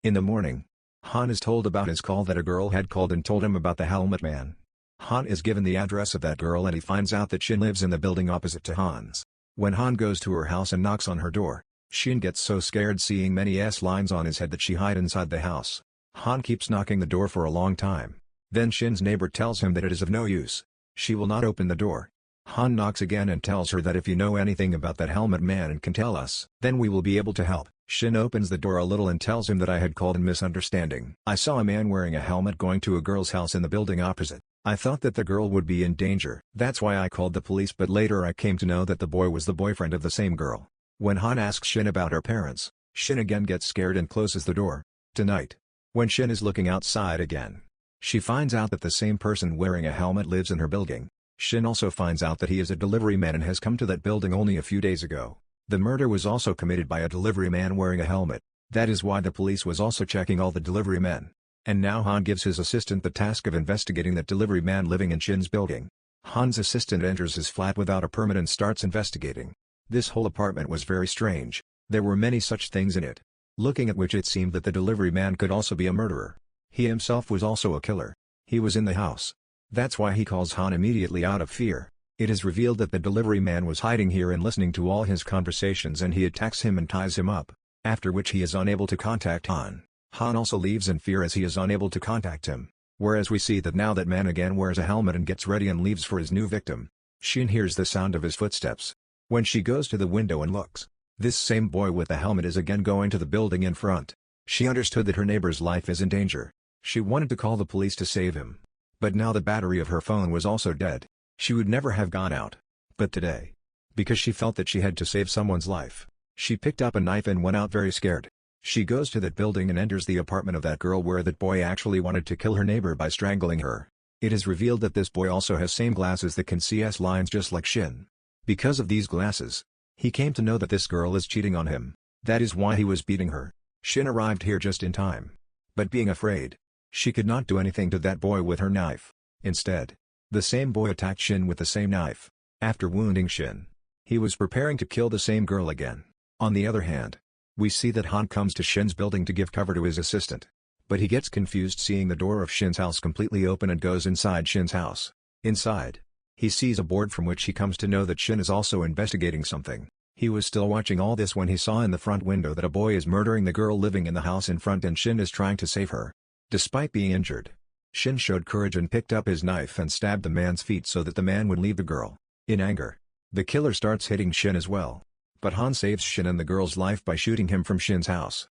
In the morning, Han is told about his call that a girl had called and told him about the Helmet Man. Han is given the address of that girl and he finds out that Shin lives in the building opposite to Han's. When Han goes to her house and knocks on her door, Shin gets so scared seeing many S-lines on his head that she hides inside the house. Han keeps knocking the door for a long time. Then Shin's neighbor tells him that it is of no use. She will not open the door. Han knocks again and tells her that if you know anything about that Helmet Man and can tell us, then we will be able to help. Shin opens the door a little and tells him that I had called in misunderstanding. I saw a man wearing a helmet going to a girl's house in the building opposite. I thought that the girl would be in danger. That's why I called the police, but later I came to know that the boy was the boyfriend of the same girl. When Han asks Shin about her parents, Shin again gets scared and closes the door. Tonight, when Shin is looking outside again, she finds out that the same person wearing a helmet lives in her building. Shin also finds out that he is a delivery man and has come to that building only a few days ago. The murder was also committed by a delivery man wearing a helmet. That is why the police was also checking all the delivery men. And now Han gives his assistant the task of investigating that delivery man living in Shin's building. Han's assistant enters his flat without a permit and starts investigating. This whole apartment was very strange. There were many such things in it. Looking at which it seemed that the delivery man could also be a murderer. He himself was also a killer. He was in the house. That's why he calls Han immediately out of fear. It is revealed that the delivery man was hiding here and listening to all his conversations and he attacks him and ties him up. After which he is unable to contact Han. Han also leaves in fear as he is unable to contact him. Whereas we see that now that man again wears a helmet and gets ready and leaves for his new victim. Shin hears the sound of his footsteps. When she goes to the window and looks, this same boy with the helmet is again going to the building in front. She understood that her neighbor's life is in danger. She wanted to call the police to save him. But now the battery of her phone was also dead. She would never have gone out. But today, because she felt that she had to save someone's life, she picked up a knife and went out very scared. She goes to that building and enters the apartment of that girl where that boy actually wanted to kill her neighbor by strangling her. It is revealed that this boy also has same glasses that can see S-lines just like Shin. Because of these glasses, he came to know that this girl is cheating on him. That is why he was beating her. Shin arrived here just in time. But being afraid, she could not do anything to that boy with her knife. Instead, the same boy attacked Shin with the same knife. After wounding Shin, he was preparing to kill the same girl again. On the other hand, we see that Han comes to Shin's building to give cover to his assistant. But he gets confused seeing the door of Shin's house completely open and goes inside Shin's house. Inside, he sees a board from which he comes to know that Shin is also investigating something. He was still watching all this when he saw in the front window that a boy is murdering the girl living in the house in front and Shin is trying to save her. Despite being injured, Shin showed courage and picked up his knife and stabbed the man's feet so that the man would leave the girl. In anger, the killer starts hitting Shin as well. But Han saves Shin and the girl's life by shooting him from Shin's house.